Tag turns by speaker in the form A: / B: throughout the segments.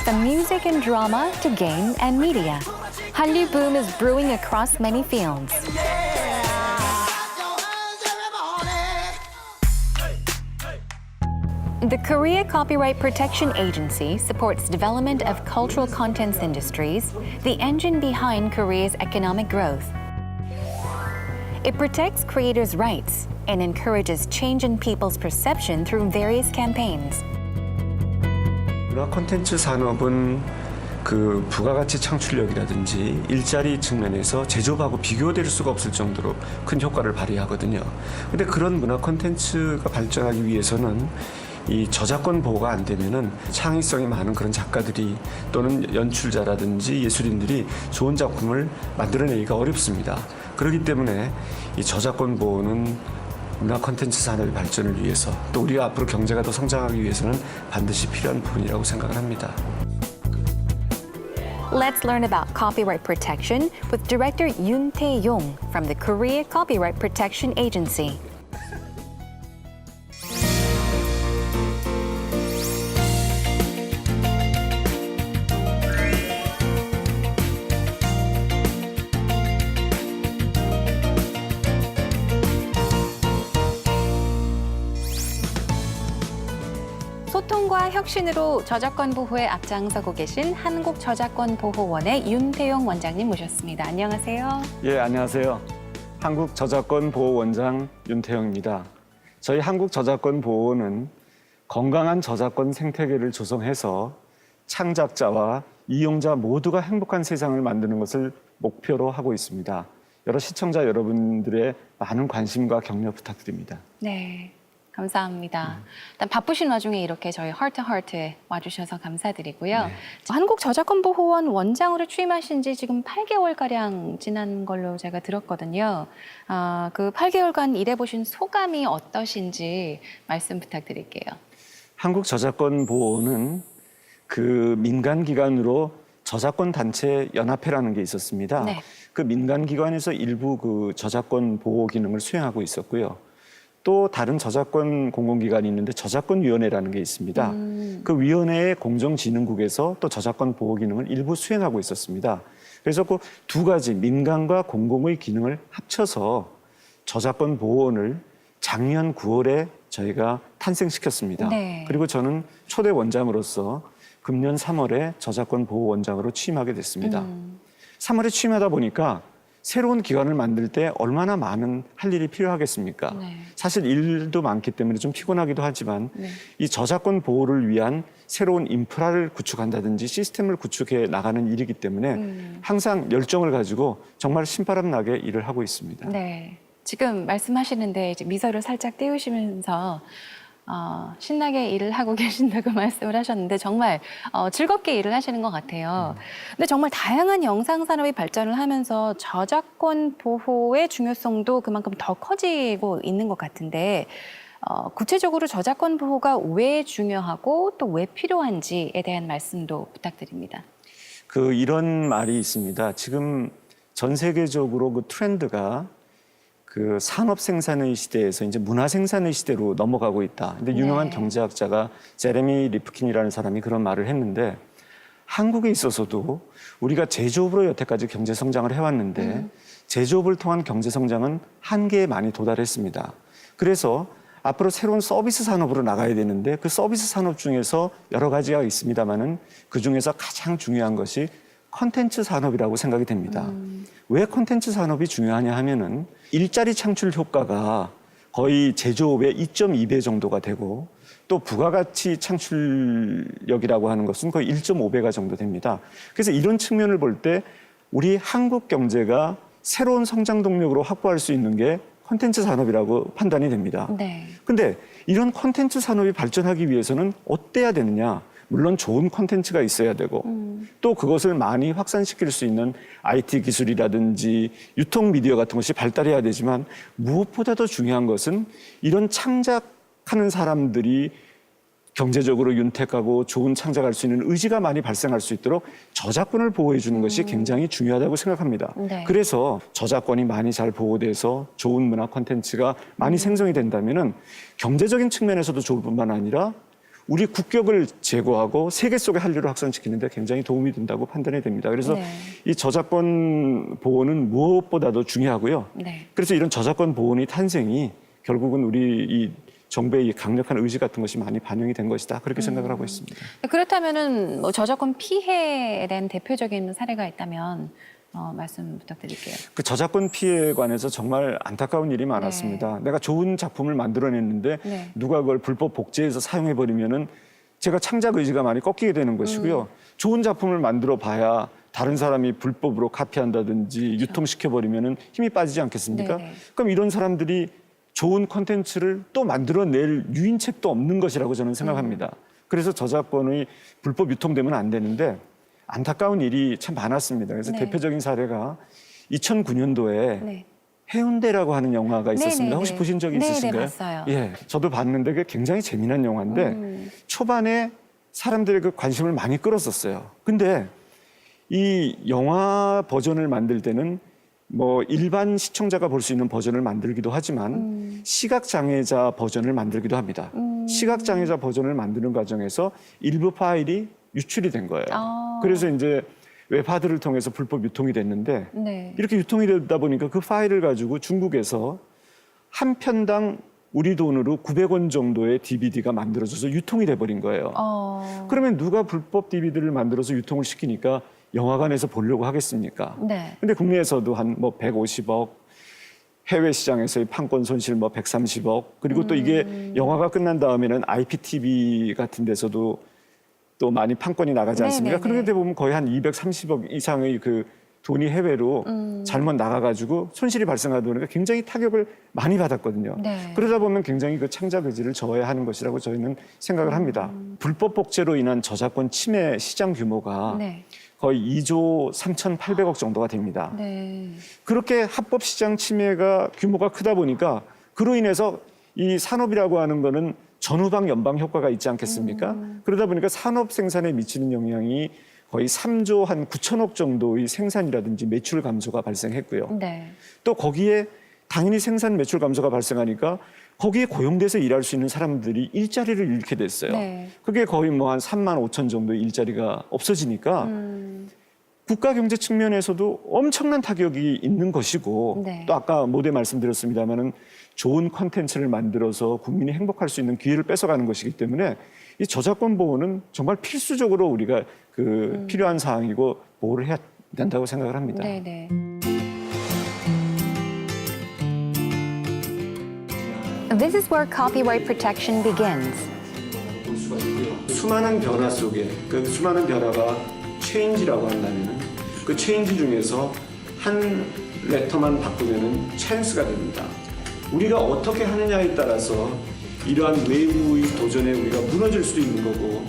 A: From music and drama to game and media, Hallyu boom is brewing across many fields. The Korea Copyright Protection Agency supports development of cultural contents industries, the engine behind Korea's economic growth. It protects creators' rights and encourages change in people's perception through various campaigns.
B: 문화 콘텐츠 산업은 그 부가가치 창출력이라든지 일자리 측면에서 제조업하고 비교될 수가 없을 정도로 큰 효과를 발휘하거든요. 근데 그런 문화 콘텐츠가 발전하기 위해서는 이 저작권 보호가 안 되면은 창의성이 많은 그런 작가들이 또는 연출자라든지 예술인들이 좋은 작품을 만들어내기가 어렵습니다. 그렇기 때문에 이 저작권 보호는 문화 콘텐츠 산업의 발전을 위해서 또 우리가 앞으로 경제가 더 성장하기 위해서는 반드시 필요한 부분이라고 생각을 합니다.
A: Let's learn about copyright protection with director Yoon Tae-yong from the Korea Copyright Protection Agency. 소통과 혁신으로 저작권 보호에 앞장서고 계신 한국저작권보호원의 윤태용 원장님 모셨습니다. 안녕하세요.
B: 예, 안녕하세요. 한국저작권보호원장 윤태용입니다. 저희 한국저작권보호원은 건강한 저작권 생태계를 조성해서 창작자와 이용자 모두가 행복한 세상을 만드는 것을 목표로 하고 있습니다. 여러 시청자 여러분들의 많은 관심과 격려 부탁드립니다.
A: 네. 감사합니다. 일단 바쁘신 와중에 이렇게 저희 하트에 와주셔서 감사드리고요.
B: 네.
A: 한국저작권보호원 원장으로 취임하신 지 지금 8개월가량 지난 걸로 제가 들었거든요. 그 8개월간 일해보신 소감이 어떠신지 말씀 부탁드릴게요.
B: 한국저작권보호원은 그 민간기관으로 저작권단체 연합회라는 게 있었습니다.
A: 네.
B: 그 민간기관에서 일부 그 저작권 보호 기능을 수행하고 있었고요. 또 다른 저작권 공공기관이 있는데 저작권위원회라는 게 있습니다. 그 위원회의 공정진흥국에서 또 저작권 보호 기능을 일부 수행하고 있었습니다. 그래서 그 두 가지 민간과 공공의 기능을 합쳐서 저작권 보호원을 작년 9월에 저희가 탄생시켰습니다.
A: 네.
B: 그리고 저는 초대 원장으로서 금년 3월에 저작권 보호원장으로 취임하게 됐습니다. 3월에 취임하다 보니까 새로운 기관을 만들 때 얼마나 많은 할 일이 필요하겠습니까?
A: 네.
B: 사실 일도 많기 때문에 좀 피곤하기도 하지만
A: 네.
B: 이 저작권 보호를 위한 새로운 인프라를 구축한다든지 시스템을 구축해 나가는 일이기 때문에 항상 열정을 가지고 정말 신바람 나게 일을 하고 있습니다.
A: 네. 지금 말씀하시는데 이제 미소를 살짝 띄우시면서 신나게 일을 하고 계신다고 말씀을 하셨는데 정말 즐겁게 일을 하시는 것 같아요. 근데 정말 다양한 영상 산업이 발전을 하면서 저작권 보호의 중요성도 그만큼 더 커지고 있는 것 같은데 구체적으로 저작권 보호가 왜 중요하고 또 왜 필요한지에 대한 말씀도 부탁드립니다.
B: 이런 말이 있습니다. 지금 전 세계적으로 그 트렌드가 그 산업 생산의 시대에서 이제 문화 생산의 시대로 넘어가고 있다. 근데 유명한
A: 네.
B: 경제학자가 제레미 리프킨이라는 사람이 그런 말을 했는데 한국에 있어서도 우리가 제조업으로 여태까지 경제 성장을 해왔는데 제조업을 통한 경제 성장은 한계에 많이 도달했습니다. 그래서 앞으로 새로운 서비스 산업으로 나가야 되는데 그 서비스 산업 중에서 여러 가지가 있습니다만은 그 중에서 가장 중요한 것이 콘텐츠 산업이라고 생각이 됩니다. 왜 콘텐츠 산업이 중요하냐 하면은 일자리 창출 효과가 거의 제조업의 2.2배 정도가 되고 또 부가가치 창출력이라고 하는 것은 거의 1.5배가 정도 됩니다. 그래서 이런 측면을 볼 때 우리 한국 경제가 새로운 성장 동력으로 확보할 수 있는 게 콘텐츠 산업이라고 판단이 됩니다.
A: 네.
B: 근데 이런 콘텐츠 산업이 발전하기 위해서는 어때야 되느냐? 물론 좋은 콘텐츠가 있어야 되고 또 그것을 많이 확산시킬 수 있는 IT 기술이라든지 유통 미디어 같은 것이 발달해야 되지만 무엇보다도 중요한 것은 이런 창작하는 사람들이 경제적으로 윤택하고 좋은 창작할 수 있는 의지가 많이 발생할 수 있도록 저작권을 보호해 주는 것이 굉장히 중요하다고 생각합니다.
A: 네.
B: 그래서 저작권이 많이 잘 보호돼서 좋은 문화 콘텐츠가 많이 생성이 된다면은 경제적인 측면에서도 좋을 뿐만 아니라 우리 국격을 제고하고 세계 속의 한류를 확산시키는 데 굉장히 도움이 된다고 판단이 됩니다. 그래서
A: 네.
B: 이 저작권 보호는 무엇보다도 중요하고요.
A: 네.
B: 그래서 이런 저작권 보호의 탄생이 결국은 우리 이 정부의 이 강력한 의지 같은 것이 많이 반영이 된 것이다. 그렇게 생각을 하고 있습니다.
A: 그렇다면은 뭐 저작권 피해에 대한 대표적인 사례가 있다면 말씀 부탁드릴게요.
B: 그 저작권 피해에 관해서 정말 안타까운 일이 많았습니다. 내가 좋은 작품을 만들어냈는데
A: 네.
B: 누가 그걸 불법 복제해서 사용해버리면은 제가 창작 의지가 많이 꺾이게 되는 것이고요. 좋은 작품을 만들어 봐야 다른 사람이 불법으로 카피한다든지 유통시켜버리면은 힘이 빠지지 않겠습니까?
A: 네네.
B: 그럼 이런 사람들이 좋은 콘텐츠를 또 만들어낼 유인책도 없는 것이라고 저는 생각합니다. 그래서 저작권의 불법 유통되면 안 되는데 안타까운 일이 참 많았습니다. 그래서
A: 네.
B: 대표적인 사례가 2009년도에
A: 네.
B: 해운대라고 하는 영화가 있었습니다.
A: 네네네.
B: 혹시 보신 적이
A: 네네,
B: 있으신가요?
A: 봤어요.
B: 예, 저도 봤는데 그게 굉장히 재미난 영화인데 초반에 사람들의 그 관심을 많이 끌었었어요. 근데 이 영화 버전을 만들 때는 뭐 일반 시청자가 볼 수 있는 버전을 만들기도 하지만 시각장애자 버전을 만들기도 합니다. 시각장애자 버전을 만드는 과정에서 일부 파일이 유출이 된 거예요.
A: 아.
B: 그래서 이제 웹하드를 통해서 불법 유통이 됐는데
A: 네.
B: 이렇게 유통이 되다 보니까 그 파일을 가지고 중국에서 한 편당 우리 돈으로 900원 정도의 DVD가 만들어져서 유통이 돼버린 거예요. 그러면 누가 불법 DVD를 만들어서 유통을 시키니까 영화관에서 보려고 하겠습니까?
A: 네.
B: 근데 국내에서도 한 뭐 150억, 해외 시장에서의 판권 손실 뭐 130억, 그리고 또 이게 영화가 끝난 다음에는 IPTV 같은 데서도 또 많이 판권이 나가지 않습니까?
A: 네네네.
B: 그런데 보면 거의 한 230억 이상의 그 돈이 해외로 잘못 나가가지고 손실이 발생하다 보니까 굉장히 타격을 많이 받았거든요.
A: 네.
B: 그러다 보면 굉장히 그 창작 의지를 저해야 하는 것이라고 저희는 생각을 합니다. 불법 복제로 인한 저작권 침해 시장 규모가
A: 네.
B: 거의 2조 3,800억 정도가 됩니다.
A: 네.
B: 그렇게 합법 시장 침해가 규모가 크다 보니까 그로 인해서 이 산업이라고 하는 거는 전후방 연방 효과가 있지 않겠습니까? 그러다 보니까 산업 생산에 미치는 영향이 거의 3조 한 9천억 정도의 생산이라든지 매출 감소가 발생했고요.
A: 네.
B: 또 거기에 당연히 생산 매출 감소가 발생하니까 거기에 고용돼서 일할 수 있는 사람들이 일자리를 잃게 됐어요.
A: 네.
B: 그게 거의 뭐 한 3만 5천 정도의 일자리가 없어지니까 국가 경제 측면에서도 엄청난 타격이 있는 것이고
A: 네.
B: 또 아까 모두에 말씀드렸습니다마는 좋은 콘텐츠를 만들어서 국민이 행복할 수 있는 기회를 뺏어가는 것이기 때문에 이 저작권 보호는 정말 필수적으로 우리가 그 필요한 사항이고 보호를 해야 된다고 생각을 합니다.
A: 네, 네.
C: This is where copyright protection begins.
B: 수많은 변화 속에 그 수많은 변화가 체인지라고 한다면 그 체인지 중에서 한 레터만 바꾸면 찬스가 됩니다. 우리가 어떻게 하느냐에 따라서 이러한 외부의 도전에 우리가 무너질 수도 있는 거고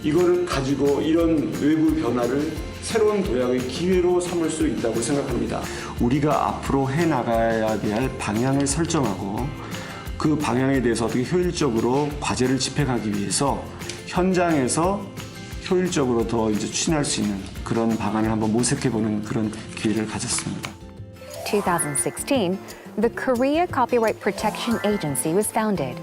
B: 이거를 가지고 이런 외부 변화를 새로운 도약의 기회로 삼을 수 있다고 생각합니다. 우리가 앞으로 해나가야 할 방향을 설정하고 그 방향에 대해서 어떻게 효율적으로 과제를 집행하기 위해서 현장에서 효율적으로 더 이제 추진할 수 있는 그런 방안을 한번 모색해보는 그런 기회를 가졌습니다.
C: 2016, the Korea Copyright Protection Agency was founded.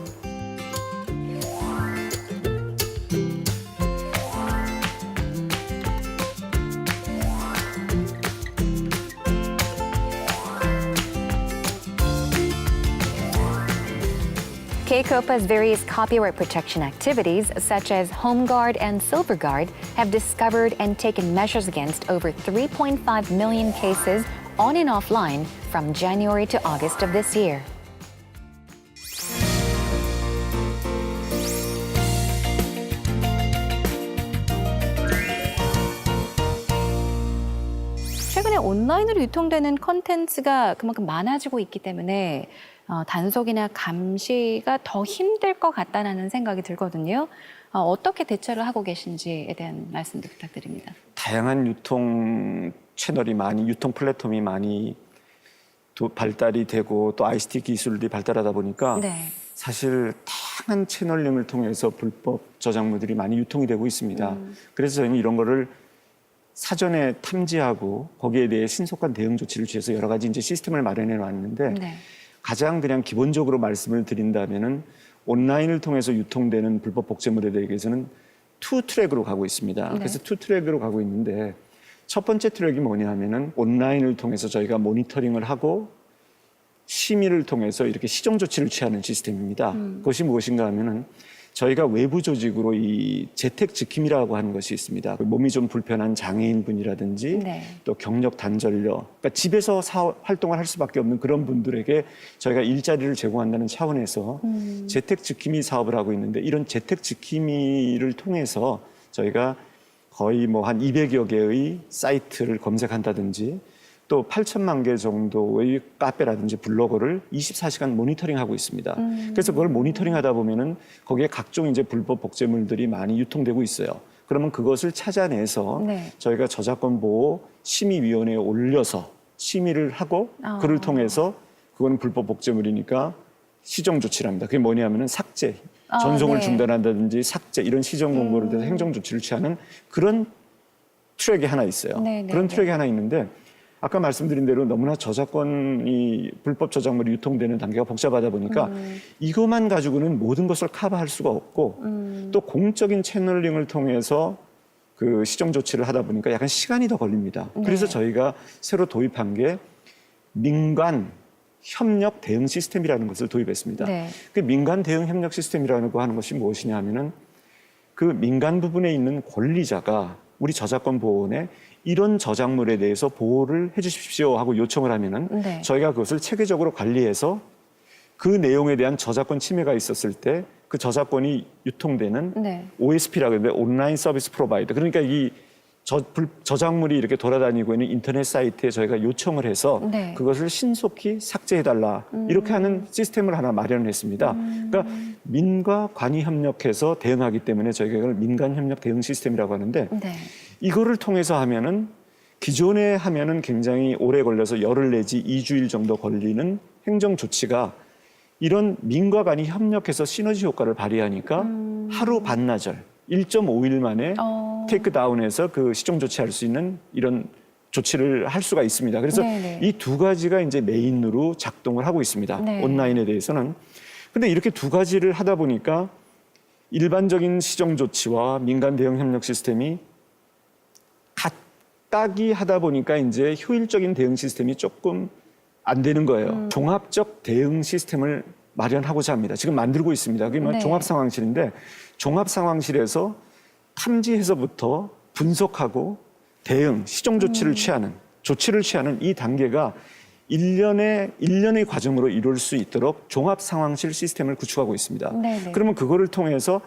C: K-COPA's various copyright protection activities, such as HomeGuard and SilverGuard, have discovered and taken measures against over 3.5 million cases on and offline from January to August of this year.
A: 최근에 온라인으로 유통되는 콘텐츠가 그만큼 많아지고 있기 때문에 단속이나 감시가 더 힘들 것 같다는 생각이 들거든요. 어떻게 대처를 하고 계신지에 대한 말씀도 부탁드립니다.
B: 다양한 유통 채널이 많이, 유통 플랫폼이 많이 발달이 되고 또 ICT 기술이 발달하다 보니까
A: 네.
B: 사실 다양한 채널링을 통해서 불법 저작물들이 많이 유통이 되고 있습니다. 그래서 저희는 이런 거를 사전에 탐지하고 거기에 대해 신속한 대응 조치를 취해서 여러 가지 이제 시스템을 마련해 놨는데
A: 네.
B: 가장 그냥 기본적으로 말씀을 드린다면은 온라인을 통해서 유통되는 불법 복제물에 대해서는 투 트랙으로 가고 있습니다.
A: 네.
B: 그래서 투 트랙으로 가고 있는데 첫 번째 트랙이 뭐냐 하면은 온라인을 통해서 저희가 모니터링을 하고 심의를 통해서 이렇게 시정 조치를 취하는 시스템입니다. 그것이 무엇인가 하면은 저희가 외부 조직으로 이 재택 지킴이라고 하는 것이 있습니다. 몸이 좀 불편한 장애인분이라든지
A: 네.
B: 또 경력 단절녀, 그러니까 집에서 활동을 할 수밖에 없는 그런 분들에게 저희가 일자리를 제공한다는 차원에서 재택 지킴이 사업을 하고 있는데 이런 재택 지킴이를 통해서 저희가 거의 뭐 한 200여 개의 사이트를 검색한다든지 또 8천만 개 정도의 카페라든지 블로거를 24시간 모니터링하고 있습니다. 그래서 그걸 모니터링하다 보면은 거기에 각종 이제 불법 복제물들이 많이 유통되고 있어요. 그러면 그것을 찾아내서
A: 네.
B: 저희가 저작권 보호 심의위원회에 올려서 심의를 하고 그를 통해서 그건 불법 복제물이니까 시정 조치를 합니다. 그게 뭐냐면은 삭제, 전송을
A: 네.
B: 중단한다든지 삭제 이런 시정 공고를 대해서 행정 조치를 취하는 그런 트랙이 하나 있어요.
A: 네, 네,
B: 그런
A: 네.
B: 트랙이 하나 있는데 아까 말씀드린 대로 너무나 저작권이 불법 저작물이 유통되는 단계가 복잡하다 보니까 이것만 가지고는 모든 것을 커버할 수가 없고 또 공적인 채널링을 통해서 그 시정 조치를 하다 보니까 약간 시간이 더 걸립니다. 그래서 저희가 새로 도입한 게 민간 협력 대응 시스템이라는 것을 도입했습니다.
A: 네.
B: 그 민간 대응 협력 시스템이라는 거 하는 것이 무엇이냐 하면은 그 민간 부분에 있는 권리자가 우리 저작권 보호원에 이런 저작물에 대해서 보호를 해 주십시오 하고 요청을 하면은
A: 네.
B: 저희가 그것을 체계적으로 관리해서 그 내용에 대한 저작권 침해가 있었을 때 그 저작권이 유통되는
A: 네.
B: OSP라고 하는데 온라인 서비스 프로바이더. 그러니까 이 저작물이 이렇게 돌아다니고 있는 인터넷 사이트에 저희가 요청을 해서
A: 네.
B: 그것을 신속히 삭제해달라 이렇게 하는 시스템을 하나 마련을 했습니다. 그러니까 민과 관이 협력해서 대응하기 때문에 저희가 이걸 민간협력 대응 시스템이라고 하는데
A: 네.
B: 이거를 통해서 하면은 기존에 하면은 굉장히 오래 걸려서 열흘 내지 2주일 정도 걸리는 행정 조치가 이런 민과 관이 협력해서 시너지 효과를 발휘하니까 하루 반나절 1.5일 만에 테이크다운해서 그 시정 조치할 수 있는 이런 조치를 할 수가 있습니다. 그래서
A: 네네.
B: 이 두 가지가 이제 메인으로 작동을 하고 있습니다.
A: 네.
B: 온라인에 대해서는. 근데 이렇게 두 가지를 하다 보니까 일반적인 시정 조치와 민간 대응 협력 시스템이 각각이 하다 보니까 이제 효율적인 대응 시스템이 조금 안 되는 거예요. 종합적 대응 시스템을 마련하고자 합니다. 지금 만들고 있습니다. 그게
A: 네.
B: 종합상황실인데 종합상황실에서 탐지해서부터 분석하고 대응, 시정 조치를 취하는 이 단계가 1년의 과정으로 이룰 수 있도록 종합상황실 시스템을 구축하고 있습니다.
A: 네네.
B: 그러면 그거를 통해서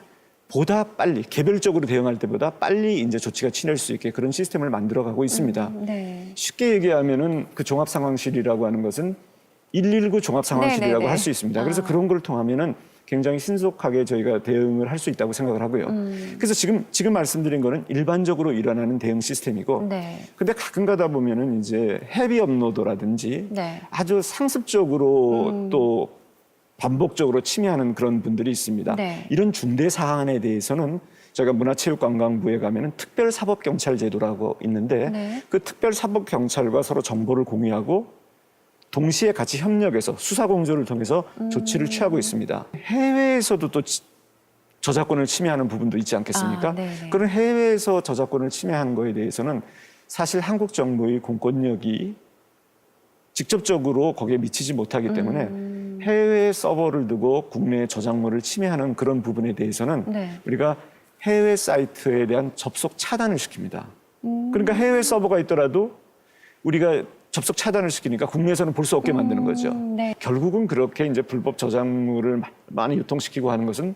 B: 보다 빨리 개별적으로 대응할 때보다 빨리 이제 조치가 취할 수 있게 그런 시스템을 만들어가고 있습니다.
A: 네.
B: 쉽게 얘기하면은 그 종합상황실이라고 하는 것은 119 종합상황실이라고
A: 네네네.
B: 할 수 있습니다. 그래서 그런 걸 통하면은 굉장히 신속하게 저희가 대응을 할 수 있다고 생각을 하고요. 그래서 지금 말씀드린 거는 일반적으로 일어나는 대응 시스템이고,
A: 네.
B: 근데 가끔 가다 보면은 이제 헤비 업로더라든지
A: 네.
B: 아주 상습적으로 또 반복적으로 침해하는 그런 분들이 있습니다.
A: 네.
B: 이런 중대 사안에 대해서는 저희가 문화체육관광부에 가면은 특별사법경찰제도라고 있는데
A: 네.
B: 그 특별사법경찰과 서로 정보를 공유하고 동시에 같이 협력해서 수사공조를 통해서 조치를 취하고 있습니다. 해외에서도 또 저작권을 침해하는 부분도 있지 않겠습니까?
A: 네네.
B: 그런 해외에서 저작권을 침해하는 거에 대해서는 사실 한국 정부의 공권력이 직접적으로 거기에 미치지 못하기 때문에 해외 서버를 두고 국내 저작물을 침해하는 그런 부분에 대해서는
A: 네.
B: 우리가 해외 사이트에 대한 접속 차단을 시킵니다. 그러니까 해외 서버가 있더라도 우리가 접속 차단을 시키니까 국내에서는 볼 수 없게 만드는 거죠.
A: 네.
B: 결국은 그렇게 이제 불법 저작물을 많이 유통시키고 하는 것은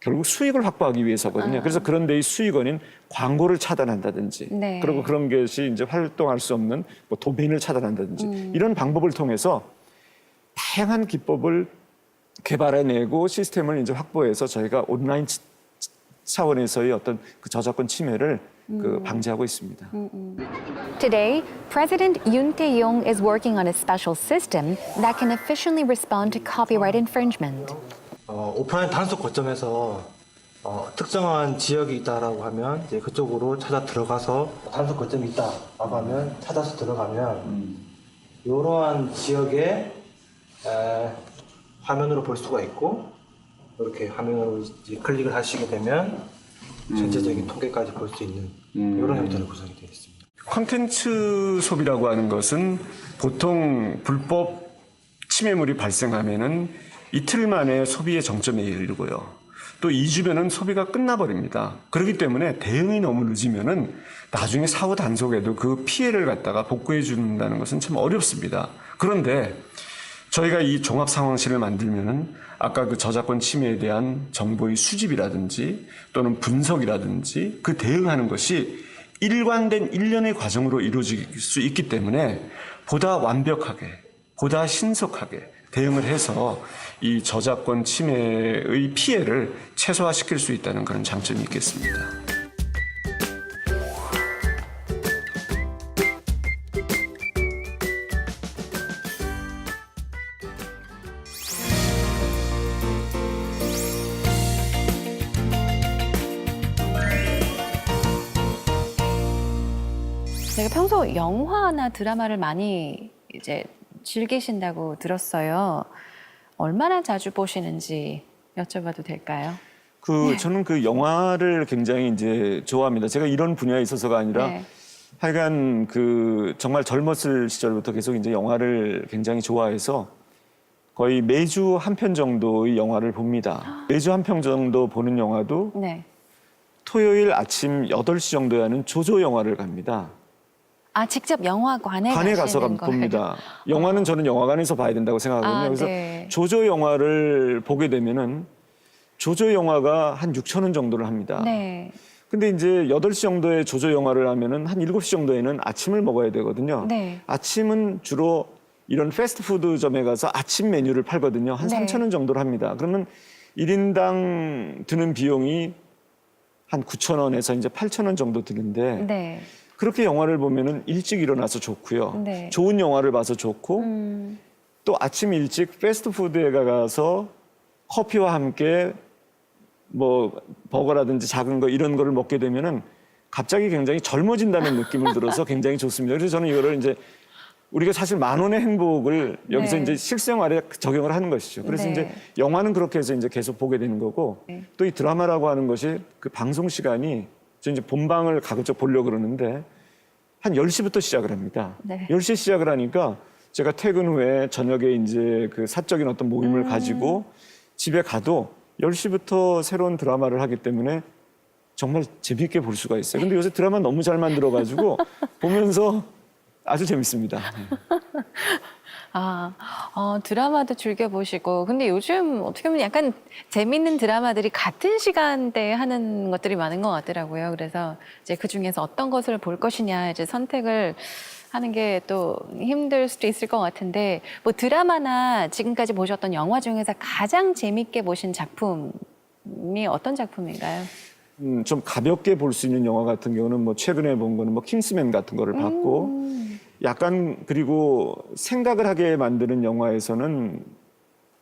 B: 결국 수익을 확보하기 위해서거든요. 그래서 그런 데의 수익원인 광고를 차단한다든지,
A: 네.
B: 그리고 그런 것이 이제 활동할 수 없는 뭐 도메인을 차단한다든지 이런 방법을 통해서 다양한 기법을 개발해내고 시스템을 이제 확보해서 저희가 온라인 차원에서의 어떤 그 저작권 침해를 그 방지하고 있습니다.
C: Today, President Yoon Tae-yong is working on a special system that can efficiently respond to copyright infringement.
D: 오프라인 단속 거점에서 특정한 지역이 있다라고 하면 이제 그쪽으로 찾아 들어가서 단속 거점이 있다라고 하면 찾아서 들어가면 이러한 지역의 화면으로 볼 수가 있고 이렇게 화면으로 이제 클릭을 하시게 되면 전체적인 통계까지 볼 수 있는 이런 형태로 구성이 되어 있습니다.
B: 콘텐츠 소비라고 하는 것은 보통 불법 침해물이 발생하면은 이틀 만에 소비의 정점에 이르고요. 또 2주면은 소비가 끝나버립니다. 그렇기 때문에 대응이 너무 늦으면은 나중에 사후 단속에도 그 피해를 갖다가 복구해 준다는 것은 참 어렵습니다. 그런데 저희가 이 종합 상황실을 만들면은 아까 그 저작권 침해에 대한 정보의 수집이라든지 또는 분석이라든지 그 대응하는 것이 일관된 일련의 과정으로 이루어질 수 있기 때문에 보다 완벽하게, 보다 신속하게 대응을 해서 이 저작권 침해의 피해를 최소화시킬 수 있다는 그런 장점이 있겠습니다.
A: 제가 평소 영화나 드라마를 많이 이제 즐기신다고 들었어요. 얼마나 자주 보시는지 여쭤봐도 될까요?
B: 저는 그 영화를 굉장히 이제 좋아합니다. 제가 이런 분야에 있어서가 아니라
A: 네.
B: 하여간 정말 젊었을 시절부터 계속 이제 영화를 굉장히 좋아해서 거의 매주 한 편 정도의 영화를 봅니다. 매주 한 편 정도 보는 영화도
A: 네.
B: 토요일 아침 8시 정도에 하는 조조 영화를 갑니다.
A: 아, 직접 영화관에
B: 관에 가서
A: 가시는 거예요?
B: 봅니다. 영화는 저는 영화관에서 봐야 된다고 생각하거든요.
A: 아,
B: 그래서
A: 네.
B: 조조 영화를 보게 되면은 조조 영화가 한 6천 원 정도를 합니다.
A: 네.
B: 근데 이제 8시 정도에 조조 영화를 하면은 한 7시 정도에는 아침을 먹어야 되거든요.
A: 네.
B: 아침은 주로 이런 패스트푸드점에 가서 아침 메뉴를 팔거든요. 한
A: 네.
B: 3천 원 정도를 합니다. 그러면 1인당 드는 비용이 한 9천 원에서 이제 8천 원 정도 드는데
A: 네.
B: 그렇게 영화를 보면은 일찍 일어나서 좋고요.
A: 네.
B: 좋은 영화를 봐서 좋고 또 아침 일찍 패스트푸드에 가서 커피와 함께 뭐 버거라든지 작은 거 이런 거를 먹게 되면은 갑자기 굉장히 젊어진다는 느낌을 들어서 굉장히 좋습니다. 그래서 저는 이거를 이제 우리가 사실 10,000원의 행복을 여기서
A: 네.
B: 이제 실생활에 적용을 하는 것이죠. 그래서
A: 네.
B: 이제 영화는 그렇게 해서 이제 계속 보게 되는 거고
A: 네.
B: 또 이 드라마라고 하는 것이 그 방송 시간이 저 이제 본방을 가급적 보려고 그러는데 한 10시부터 시작을 합니다.
A: 네.
B: 10시에 시작을 하니까 제가 퇴근 후에 저녁에 이제 그 사적인 어떤 모임을 가지고 집에 가도 10시부터 새로운 드라마를 하기 때문에 정말 재밌게 볼 수가 있어요. 근데 요새 드라마 너무 잘 만들어가지고 보면서 아주 재밌습니다.
A: 드라마도 즐겨보시고. 근데 요즘 어떻게 보면 약간 재밌는 드라마들이 같은 시간대에 하는 것들이 많은 것 같더라고요. 그래서 이제 그 중에서 어떤 것을 볼 것이냐 이제 선택을 하는 게 또 힘들 수도 있을 것 같은데 뭐 드라마나 지금까지 보셨던 영화 중에서 가장 재밌게 보신 작품이 어떤 작품인가요?
B: 좀 가볍게 볼 수 있는 영화 같은 경우는 뭐 최근에 본 거는 뭐 킹스맨 같은 거를 봤고 약간 그리고 생각을 하게 만드는 영화에서는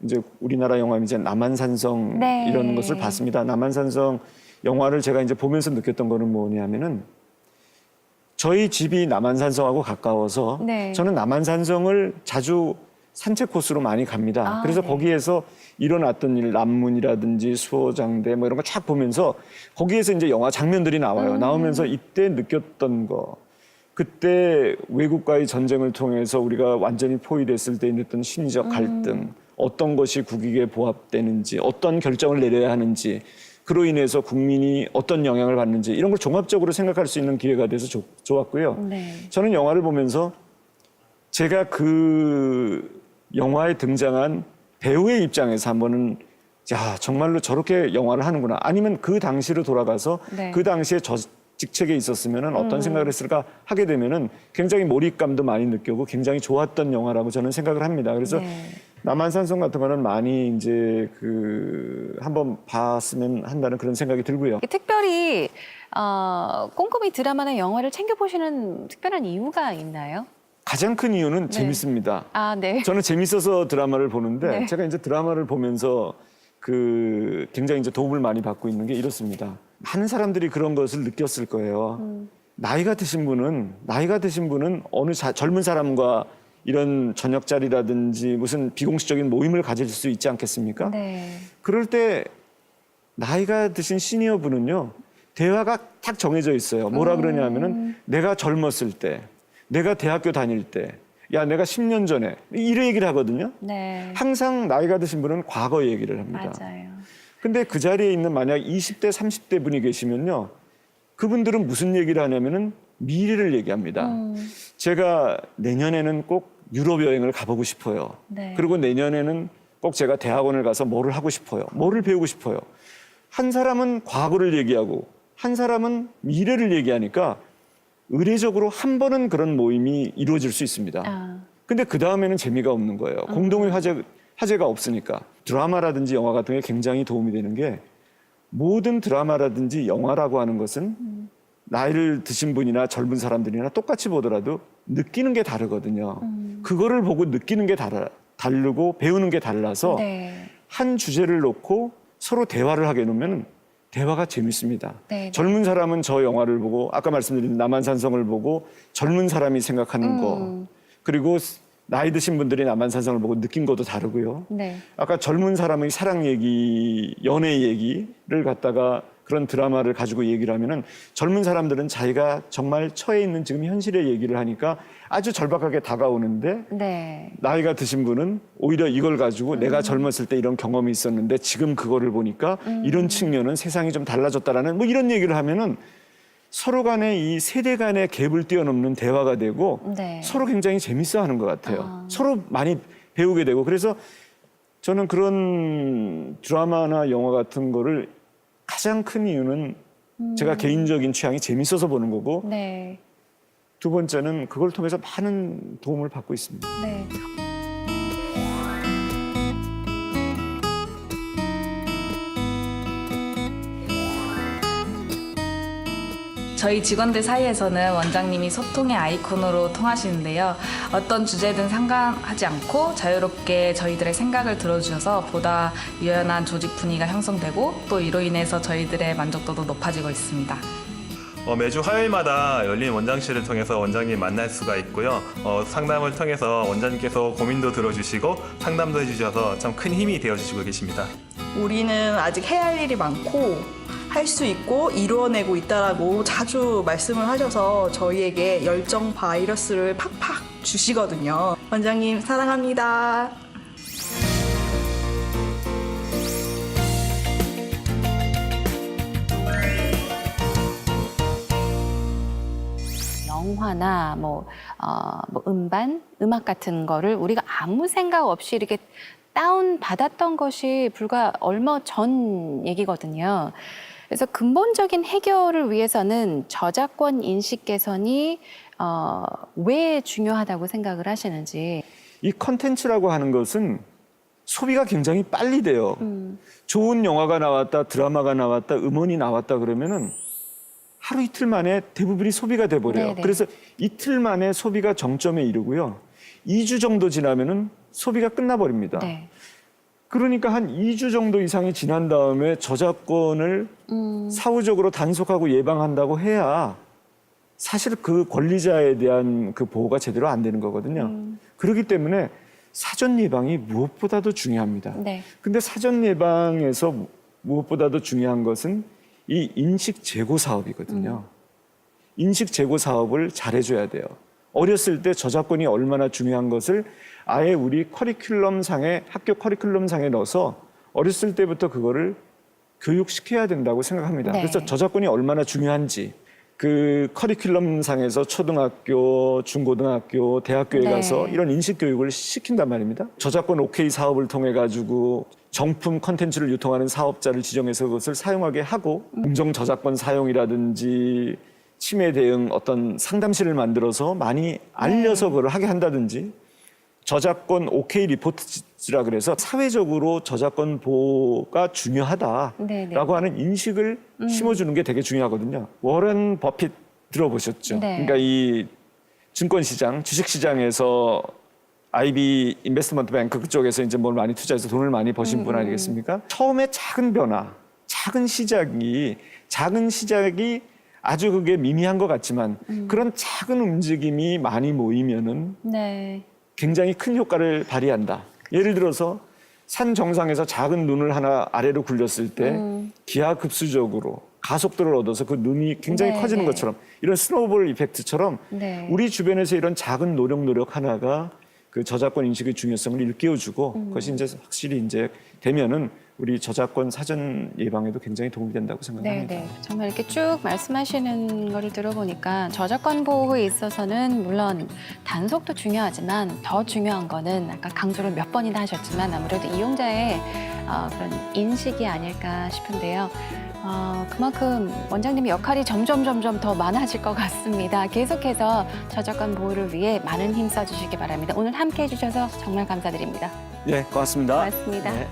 B: 이제 우리나라 영화는 이제 남한산성
A: 네.
B: 이런 것을 봤습니다. 남한산성 영화를 제가 이제 보면서 느꼈던 거는 뭐냐면은 저희 집이 남한산성하고 가까워서
A: 네.
B: 저는 남한산성을 자주 산책 코스로 많이 갑니다. 그래서
A: 네.
B: 거기에서 일어났던 일, 난문이라든지 수호장대 뭐 이런 거 쫙 보면서 거기에서 이제 영화 장면들이 나와요. 나오면서 이때 느꼈던 거. 그때 외국과의 전쟁을 통해서 우리가 완전히 포위됐을 때 있었던 심리적 갈등, 어떤 것이 국익에 부합되는지, 어떤 결정을 내려야 하는지, 그로 인해서 국민이 어떤 영향을 받는지 이런 걸 종합적으로 생각할 수 있는 기회가 돼서 좋았고요.
A: 네.
B: 저는 영화를 보면서 제가 그 영화에 등장한 배우의 입장에서 한번은 야 정말로 저렇게 영화를 하는구나. 아니면 그 당시로 돌아가서
A: 네.
B: 그 당시에 저 직책에 있었으면 어떤 생각을 했을까 하게 되면은 굉장히 몰입감도 많이 느끼고 굉장히 좋았던 영화라고 저는 생각을 합니다. 그래서
A: 네.
B: 남한산성 같은 거는 많이 이제 한번 봤으면 한다는 그런 생각이 들고요.
A: 특별히 꼼꼼히 드라마나 영화를 챙겨보시는 특별한 이유가 있나요?
B: 가장 큰 이유는 재밌습니다.
A: 아, 네.
B: 저는 재밌어서 드라마를 보는데
A: 네.
B: 제가 이제 드라마를 보면서 굉장히 이제 도움을 많이 받고 있는 게 이렇습니다. 많은 사람들이 그런 것을 느꼈을 거예요. 나이가 드신 분은 어느 젊은 사람과 이런 저녁 자리라든지 무슨 비공식적인 모임을 가질 수 있지 않겠습니까?
A: 네.
B: 그럴 때 나이가 드신 시니어 분은요, 대화가 딱 정해져 있어요. 뭐라 그러냐면은 내가 젊었을 때, 내가 대학교 다닐 때, 야, 내가 10년 전에 이런 얘기를 하거든요.
A: 네.
B: 항상 나이가 드신 분은 과거 얘기를 합니다.
A: 맞아요.
B: 근데 그 자리에 있는 만약 20대, 30대 분이 계시면요, 그분들은 무슨 얘기를 하냐면은 미래를 얘기합니다. 제가 내년에는 꼭 유럽 여행을 가보고 싶어요.
A: 네.
B: 그리고 내년에는 꼭 제가 대학원을 가서 뭐를 하고 싶어요. 뭐를 배우고 싶어요. 한 사람은 과거를 얘기하고 한 사람은 미래를 얘기하니까 의례적으로 한 번은 그런 모임이 이루어질 수 있습니다.
A: 아.
B: 근데 그 다음에는 재미가 없는 거예요. 공동의 화제가 없으니까. 드라마라든지 영화 같은 게 굉장히 도움이 되는 게 모든 드라마라든지 영화라고 하는 것은 나이를 드신 분이나 젊은 사람들이나 똑같이 보더라도 느끼는 게 다르거든요. 그거를 보고 느끼는 게 다르고 배우는 게 달라서
A: 네.
B: 한 주제를 놓고 서로 대화를 하게 놓으면 대화가 재밌습니다.
A: 네.
B: 젊은 사람은 저 영화를 보고 아까 말씀드린 남한산성을 보고 젊은 사람이 생각하는 거, 그리고 나이 드신 분들이 남한산성을 보고 느낀 것도 다르고요.
A: 네.
B: 아까 젊은 사람의 사랑 얘기, 연애 얘기를 갖다가 그런 드라마를 가지고 얘기를 하면은 젊은 사람들은 자기가 정말 처해 있는 지금 현실의 얘기를 하니까 아주 절박하게 다가오는데,
A: 네.
B: 나이가 드신 분은 오히려 이걸 가지고 내가 젊었을 때 이런 경험이 있었는데 지금 그거를 보니까 이런 측면은 세상이 좀 달라졌다라는 뭐 이런 얘기를 하면은 서로 간에 이 세대 간의 갭을 뛰어넘는 대화가 되고
A: 네.
B: 서로 굉장히 재밌어 하는 것 같아요. 서로 많이 배우게 되고, 그래서 저는 그런 드라마나 영화 같은 거를 가장 큰 이유는 제가 개인적인 취향이 재밌어서 보는 거고,
A: 네.
B: 두 번째는 그걸 통해서 많은 도움을 받고 있습니다.
A: 네.
E: 저희 직원들 사이에서는 원장님이 소통의 아이콘으로 통하시는데요. 어떤 주제든 상관하지 않고 자유롭게 저희들의 생각을 들어주셔서 보다 유연한 조직 분위기가 형성되고 또 이로 인해서 저희들의 만족도도 높아지고 있습니다.
F: 매주 화요일마다 열린 원장실을 통해서 원장님 만날 수가 있고요. 상담을 통해서 원장님께서 고민도 들어주시고 상담도 해주셔서 참 큰 힘이 되어주시고 계십니다.
G: 우리는 아직 해야 할 일이 많고 할 수 있고 이루어내고 있다라고 자주 말씀을 하셔서 저희에게 열정 바이러스를 팍팍 주시거든요. 원장님 사랑합니다.
A: 영화나 뭐 음반, 음악 같은 거를 우리가 아무 생각 없이 이렇게 다운 받았던 것이 불과 얼마 전 얘기거든요. 그래서 근본적인 해결을 위해서는 저작권 인식 개선이 왜 중요하다고 생각을 하시는지.
B: 이 컨텐츠라고 하는 것은 소비가 굉장히 빨리 돼요. 좋은 영화가 나왔다, 드라마가 나왔다, 음원이 나왔다 그러면은 하루 이틀 만에 대부분이 소비가 돼버려요.
A: 네네.
B: 그래서 이틀 만에 소비가 정점에 이르고요. 2주 정도 지나면은 소비가 끝나버립니다.
A: 네.
B: 그러니까 한 2주 정도 이상이 지난 다음에 저작권을 사후적으로 단속하고 예방한다고 해야 사실 그 권리자에 대한 그 보호가 제대로 안 되는 거거든요. 그렇기 때문에 사전 예방이 무엇보다도 중요합니다.
A: 네.
B: 근데 사전 예방에서 무엇보다도 중요한 것은 이 인식 제고 사업이거든요. 인식 제고 사업을 잘해줘야 돼요. 어렸을 때 저작권이 얼마나 중요한 것을 아예 우리 커리큘럼상에, 학교 커리큘럼상에 넣어서 어렸을 때부터 그거를 교육시켜야 된다고 생각합니다.
A: 네.
B: 그래서 저작권이 얼마나 중요한지 그 커리큘럼상에서 초등학교, 중고등학교, 대학교에
A: 네.
B: 가서 이런 인식 교육을 시킨단 말입니다. 저작권 OK 사업을 통해 가지고 정품 콘텐츠를 유통하는 사업자를 지정해서 그것을 사용하게 하고 공정 저작권 사용이라든지 침해 대응 어떤 상담실을 만들어서 많이 알려서 그걸 하게 한다든지, 저작권 OK 리포트라 그래서 사회적으로 저작권 보호가 중요하다라고
A: 네네.
B: 하는 인식을 심어주는 게 되게 중요하거든요. 워런 버핏 들어보셨죠?
A: 네.
B: 그러니까 이 증권시장, 주식시장에서 IB 인베스트먼트 뱅크 그쪽에서 이제 뭘 많이 투자해서 돈을 많이 버신 분 아니겠습니까? 처음에 작은 변화, 작은 시작이 아주 그게 미미한 것 같지만 그런 작은 움직임이 많이 모이면은
A: 네.
B: 굉장히 큰 효과를 발휘한다. 예를 들어서 산 정상에서 작은 눈을 하나 아래로 굴렸을 때 기하급수적으로 가속도를 얻어서 그 눈이 굉장히
A: 네,
B: 커지는
A: 네.
B: 것처럼 이런 스노우볼 이펙트처럼
A: 네.
B: 우리 주변에서 이런 작은 노력 하나가 그 저작권 인식의 중요성을 일깨워주고 그것이 이제 확실히 이제 되면은 우리 저작권 사전 예방에도 굉장히 도움이 된다고
A: 네,
B: 생각합니다.
A: 네. 정말 이렇게 쭉 말씀하시는 거를 들어보니까 저작권 보호에 있어서는 물론 단속도 중요하지만 더 중요한 거는 아까 강조를 몇 번이나 하셨지만 아무래도 이용자의 그런 인식이 아닐까 싶은데요. 그만큼 원장님의 역할이 점점 더 많아질 것 같습니다. 계속해서 저작권 보호를 위해 많은 힘 써주시기 바랍니다. 오늘 함께 해주셔서 정말 감사드립니다.
B: 네, 고맙습니다.
A: 고맙습니다.
B: 네.